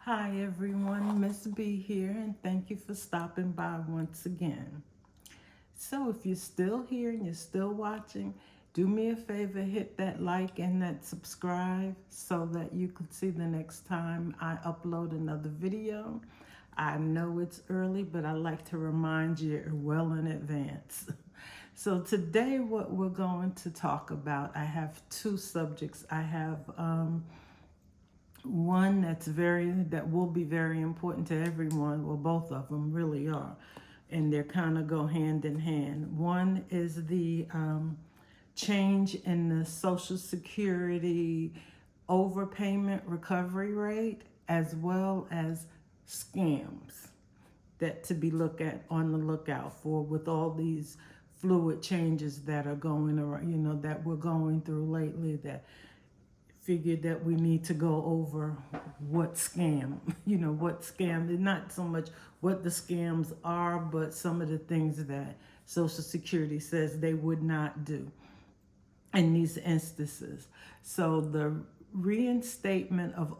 Hi everyone, Miss B here, and thank you for stopping by once again. So if you're still here and you're still watching, do me a favor, hit that like and that subscribe so that you can see the next time I upload another video. I know it's early, but I like to remind you well in advance. So today what we're going to talk about, I have two subjects. I have one that will be very important to everyone. Well, both of them really are, and they're kind of go hand in hand. One is the change in the Social Security overpayment recovery rate, as well as scams that to be look at on the lookout for with all these fluid changes that are going around, that we're going through lately, that figured that we need to go over what scam, what scam, and not so much what the scams are, but some of the things that Social Security says they would not do in these instances. So the reinstatement of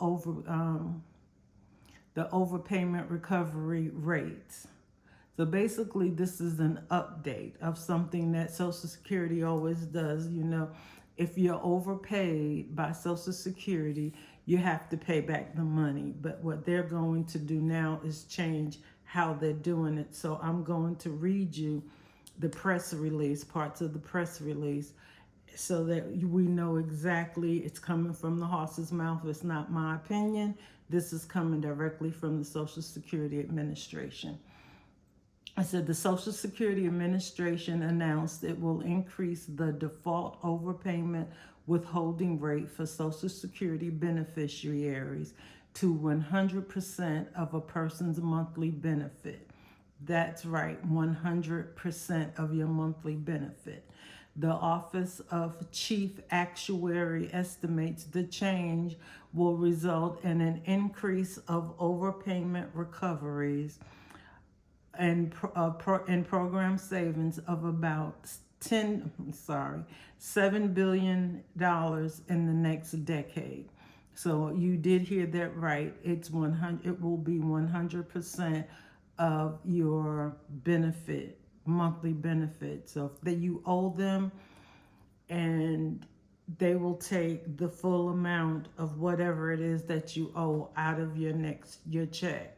the overpayment recovery rates. So basically, this is an update of something that Social Security always does. If you're overpaid by Social Security, you have to pay back the money. But what they're going to do now is change how they're doing it. So I'm going to read you the press release, parts of the press release, so that we know exactly it's coming from the horse's mouth. It's not my opinion. This is coming directly from the Social Security Administration. I said the Social Security Administration announced it will increase the default overpayment withholding rate for Social Security beneficiaries to 100% of a person's monthly benefit. That's right, 100% of your monthly benefit. The Office of Chief Actuary estimates the change will result in an increase of overpayment recoveries and program savings of about $7 billion in the next decade. So you did hear that right. It will be 100% of your monthly benefit. So if you owe them, and they will take the full amount of whatever it is that you owe out of your check,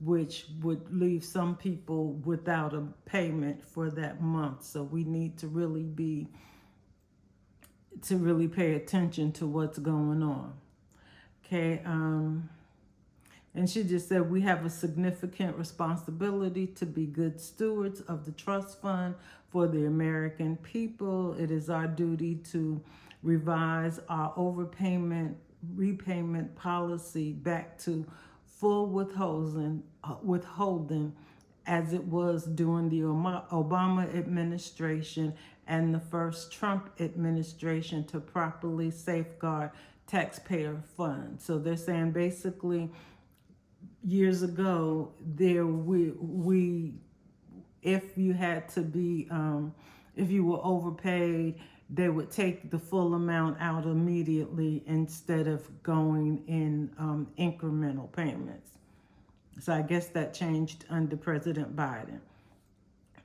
which would leave some people without a payment for that month. So we need to really pay attention to what's going on. Okay. And she just said, we have a significant responsibility to be good stewards of the trust fund for the American people. It is our duty to revise our repayment policy back to full withholding as it was during the Obama administration and the first Trump administration to properly safeguard taxpayer funds. So they're saying basically years ago if you had to be if you were overpaid, they would take the full amount out immediately instead of going in incremental payments. So I guess that changed under President Biden.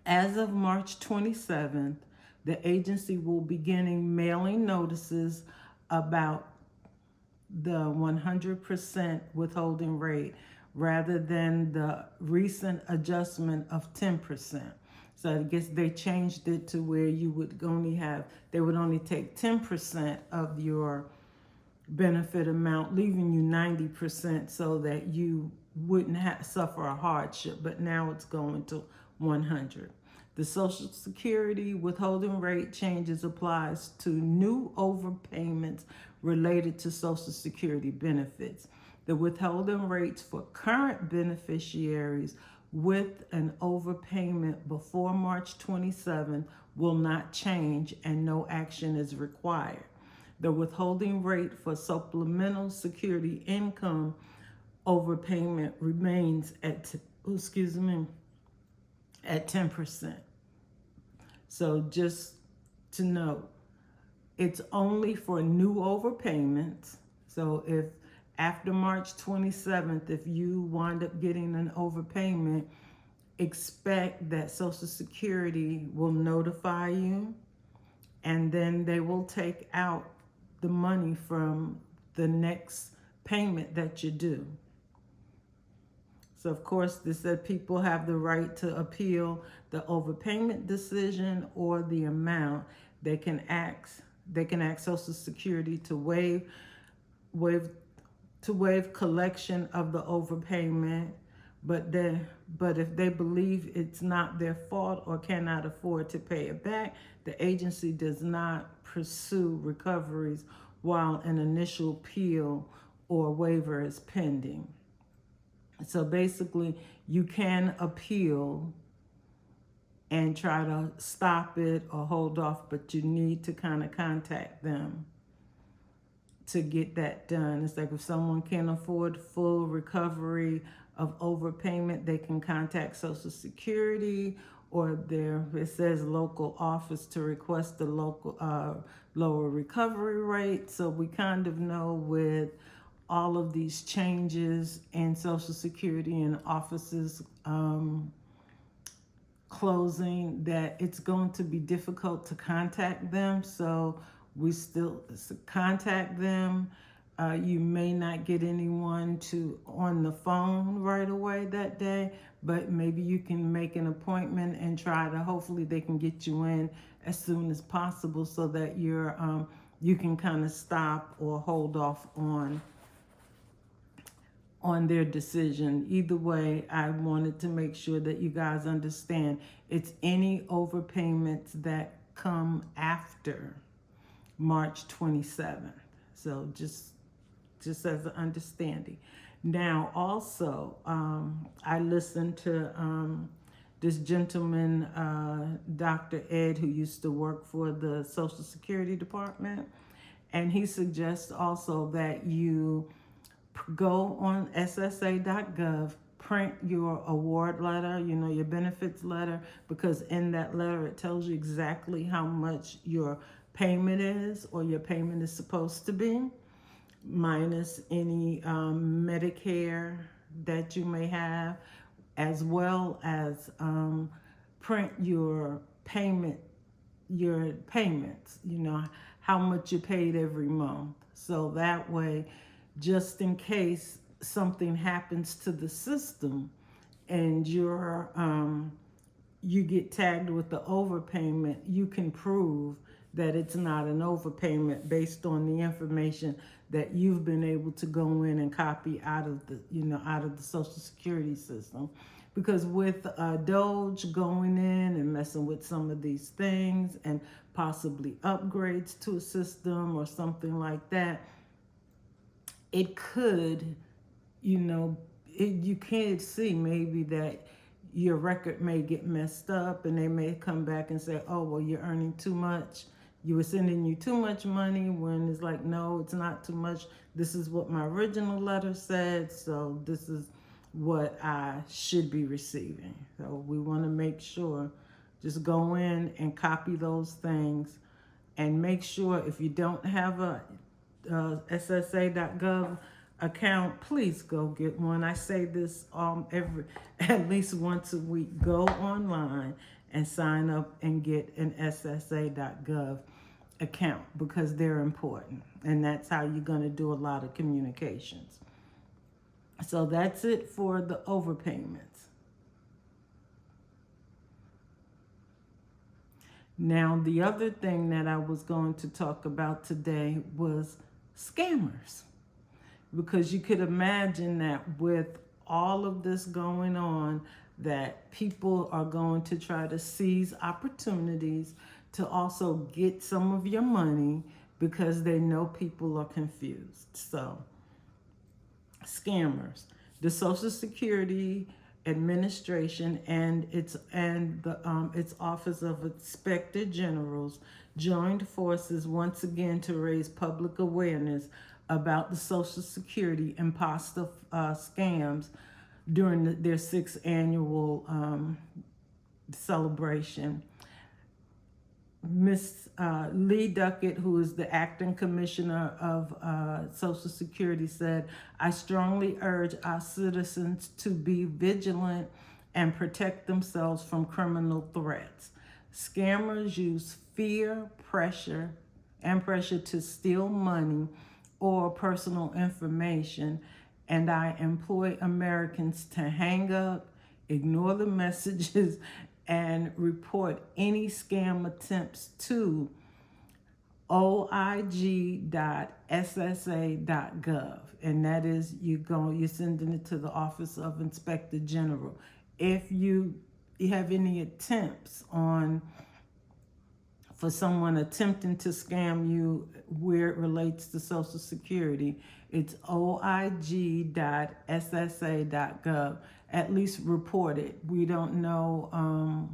As of March 27th, the agency will begin mailing notices about the 100% withholding rate rather than the recent adjustment of 10%. So I guess they changed it to where they would only take 10% of your benefit amount, leaving you 90% so that you wouldn't suffer a hardship. But now it's going to 100. The Social Security withholding rate changes applies to new overpayments related to Social Security benefits. The withholding rates for current beneficiaries with an overpayment before March 27 will not change, and no action is required. The withholding rate for supplemental security income overpayment remains at 10%. So just to note, it's only for new overpayments. So if After March 27th, if you wind up getting an overpayment, expect that Social Security will notify you, and then they will take out the money from the next payment that you do. So of course, this said people have the right to appeal the overpayment decision or the amount. They can ask Social Security to waive collection of the overpayment, but if they believe it's not their fault or cannot afford to pay it back, the agency does not pursue recoveries while an initial appeal or waiver is pending. So basically, you can appeal and try to stop it or hold off, but you need to kind of contact them to get that done. It's like if someone can't afford full recovery of overpayment, they can contact Social Security, or it says local office to request the local lower recovery rate. So we kind of know with all of these changes in Social Security and offices closing, that it's going to be difficult to contact them. So we still contact them. You may not get anyone on the phone right away that day, but maybe you can make an appointment and hopefully they can get you in as soon as possible, so that you can kind of stop or hold off on their decision. Either way, I wanted to make sure that you guys understand it's any overpayments that come after March 27th. So just as an understanding. Now, also, I listened to this gentleman, Dr. Ed, who used to work for the Social Security Department, and he suggests also that you go on SSA.gov, print your award letter, your benefits letter, because in that letter it tells you exactly how much your payment is, or your payment is supposed to be, minus any Medicare that you may have, as well as print your payments, how much you paid every month. So that way, just in case something happens to the system and you get tagged with the overpayment, you can prove that it's not an overpayment based on the information that you've been able to go in and copy out of the Social Security system. Because with Doge going in and messing with some of these things and possibly upgrades to a system or something like that, it could, you can't see maybe that your record may get messed up, and they may come back and say, oh, well, you're earning too much. You were sending you too much money, when it's like, no, it's not too much. This is what my original letter said, so this is what I should be receiving. So we want to make sure, just go in and copy those things, and make sure if you don't have a SSA.gov account, please go get one. I say this at least once a week. Go online and sign up and get an SSA.gov account, because they're important, and that's how you're going to do a lot of communications. So that's it for the overpayments. Now, the other thing that I was going to talk about today was scammers, because you could imagine that with all of this going on, that people are going to try to seize opportunities to also get some of your money, because they know people are confused. So, scammers, the Social Security Administration and its Office of Inspector Generals joined forces once again to raise public awareness about the Social Security imposter scams during their 6th annual celebration. Miss Lee Duckett, who is the acting commissioner of Social Security, said, I strongly urge our citizens to be vigilant and protect themselves from criminal threats. Scammers use fear, pressure to steal money or personal information, and I employ Americans to hang up, ignore the messages, and report any scam attempts to oig.ssa.gov. And that is, you're sending it to the Office of Inspector General. If you have any attempts for someone attempting to scam you where it relates to Social Security, it's oig.ssa.gov. At least report it. We don't know,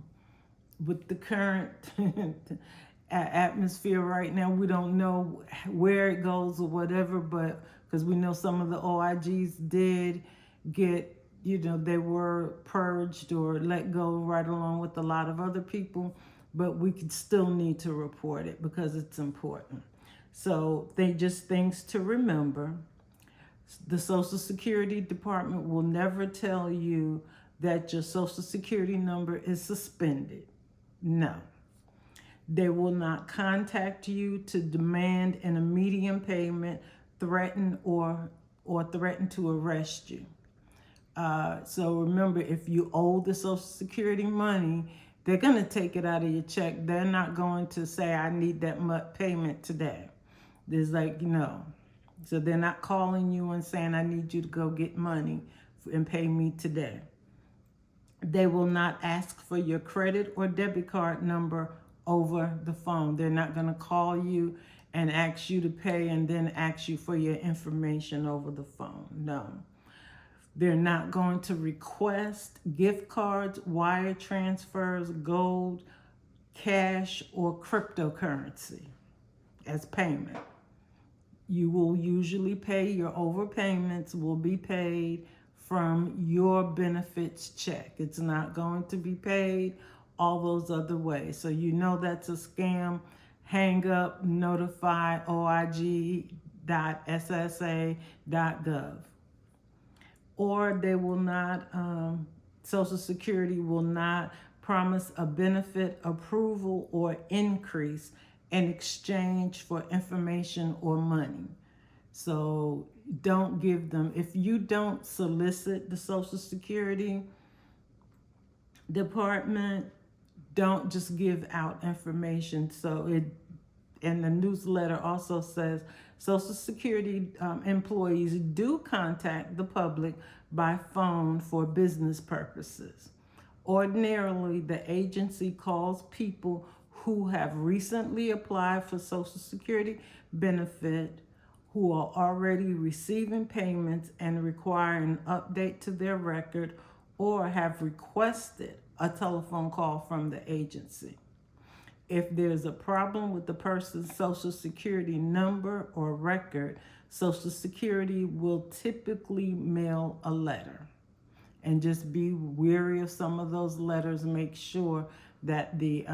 with the current atmosphere right now, we don't know where it goes or whatever, but because we know some of the OIGs did get, they were purged or let go right along with a lot of other people, but we could still need to report it because it's important. So things to remember. The Social Security Department will never tell you that your Social Security number is suspended. No. They will not contact you to demand an immediate payment, threaten or threaten to arrest you. So remember, if you owe the Social Security money, they're going to take it out of your check. They're not going to say, I need that payment today. There's no. So they're not calling you and saying, I need you to go get money and pay me today. They will not ask for your credit or debit card number over the phone. They're not going to call you and ask you to pay and then ask you for your information over the phone. No. They're not going to request gift cards, wire transfers, gold, cash, or cryptocurrency as payment. You will usually pay your overpayments will be paid from your benefits check. It's not going to be paid all those other ways. So that's a scam. Hang up, notify oig.ssa.gov. Or they will not, Social Security will not promise a benefit, approval, or increase in exchange for information or money. So don't give them, if you don't solicit the Social Security Department, don't just give out information. And the newsletter also says Social Security employees do contact the public by phone for business purposes. Ordinarily, the agency calls people who have recently applied for Social Security benefit, who are already receiving payments and require an update to their record, or have requested a telephone call from the agency. If there's a problem with the person's Social Security number or record, Social Security will typically mail a letter. And just be wary of some of those letters. Make sure that the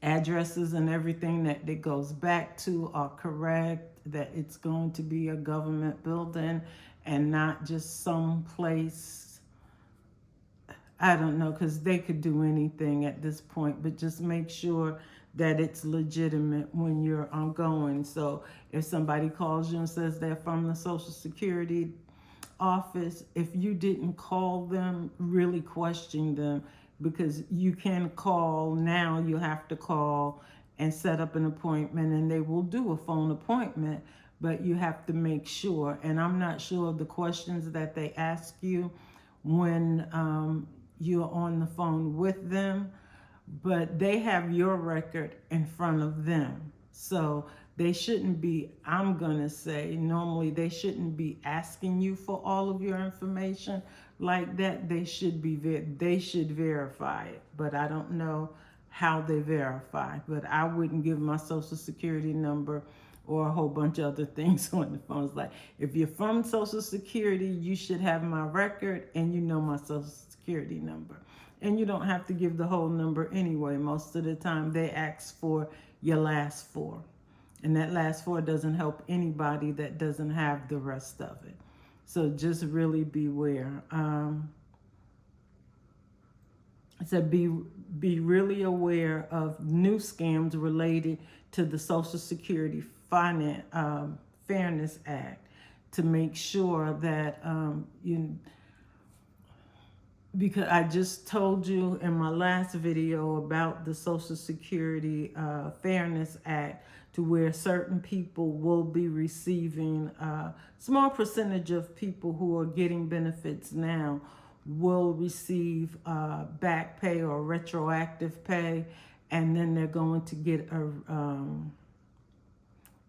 addresses and everything that it goes back to are correct, that it's going to be a government building and not just some place, I don't know, because they could do anything at this point, but just make sure that it's legitimate when you're going. So if somebody calls you and says they're from the Social Security office, if you didn't call them, really question them, because you can call now, you have to call and set up an appointment, and they will do a phone appointment, but you have to make sure. And I'm not sure of the questions that they ask you when you're on the phone with them, but they have your record in front of them. So they shouldn't be, I'm gonna say, normally they shouldn't be asking you for all of your information like that. They should verify it, but I don't know how they verify. But I wouldn't give my Social Security number or a whole bunch of other things on the phone. It's like, if you're from Social Security, you should have my record and my Social Security number. And you don't have to give the whole number anyway. Most of the time they ask for your last four. And that last four doesn't help anybody that doesn't have the rest of it. So just really beware. So be really aware of new scams related to the Social Security Fairness Act, to make sure that because I just told you in my last video about the Social Security Fairness Act, to where certain people will be receiving, small percentage of people who are getting benefits now will receive back pay or retroactive pay, and then they're going to get an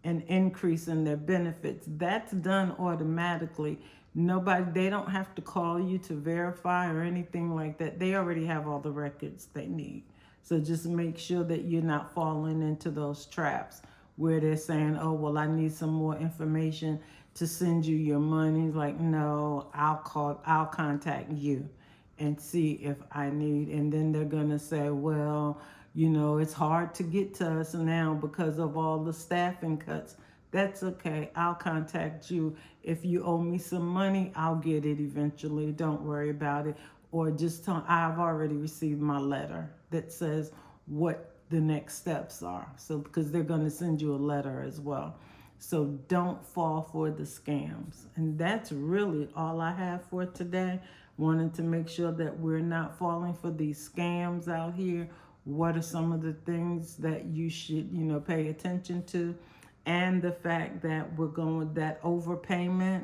increase in their benefits. That's done automatically. They don't have to call you to verify or anything like that. They already have all the records they need. So just make sure that you're not falling into those traps where they're saying, oh, well, I need some more information to send you your money. Like, no, I'll contact you and see if I need. And then they're going to say, well, it's hard to get to us now because of all the staffing cuts. That's okay. I'll contact you. If you owe me some money, I'll get it eventually. Don't worry about it. Or just tell, I've already received my letter that says what the next steps are. So, because they're going to send you a letter as well. So don't fall for the scams. And that's really all I have for today. Wanted to make sure that we're not falling for these scams out here. What are some of the things that you should, pay attention to? And the fact that we're going, that overpayment,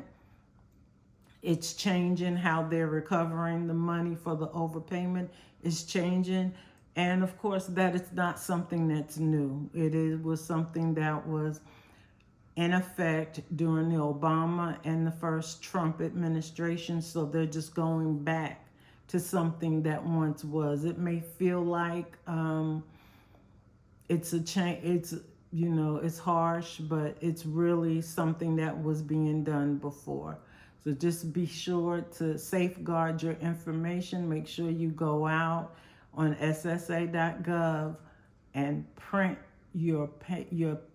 it's changing how they're recovering the money for the overpayment is changing. And of course, that it's not something that's new. Was something that was in effect during the Obama and the first Trump administration. So they're just going back to something that once was. It may feel like it's a change. It's harsh, but it's really something that was being done before. So just be sure to safeguard your information. Make sure you go out on SSA.gov and print your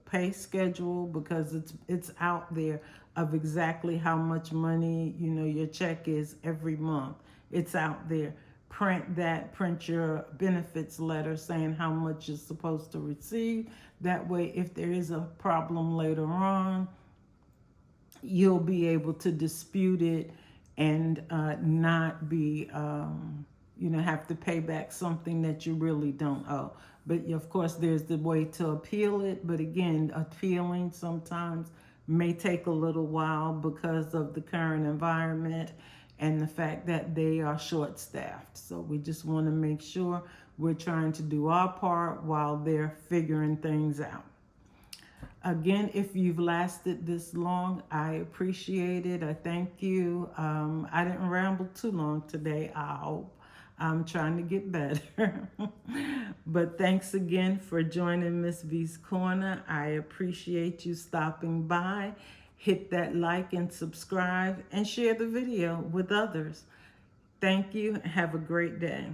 pay schedule, because it's out there of exactly how much money your check is every month. It's out there. Print your benefits letter saying how much you're supposed to receive. That way, if there is a problem later on, you'll be able to dispute it and not be, have to pay back something that you really don't owe. But of course, there's the way to appeal it. But again, appealing sometimes may take a little while because of the current environment and the fact that they are short-staffed. So we just want to make sure we're trying to do our part while they're figuring things out. Again, if you've lasted this long, I appreciate it. I thank you. I didn't ramble too long today, I hope. I'm trying to get better. But thanks again for joining Miss V's Corner. I appreciate you stopping by. Hit that like and subscribe and share the video with others. Thank you and have a great day.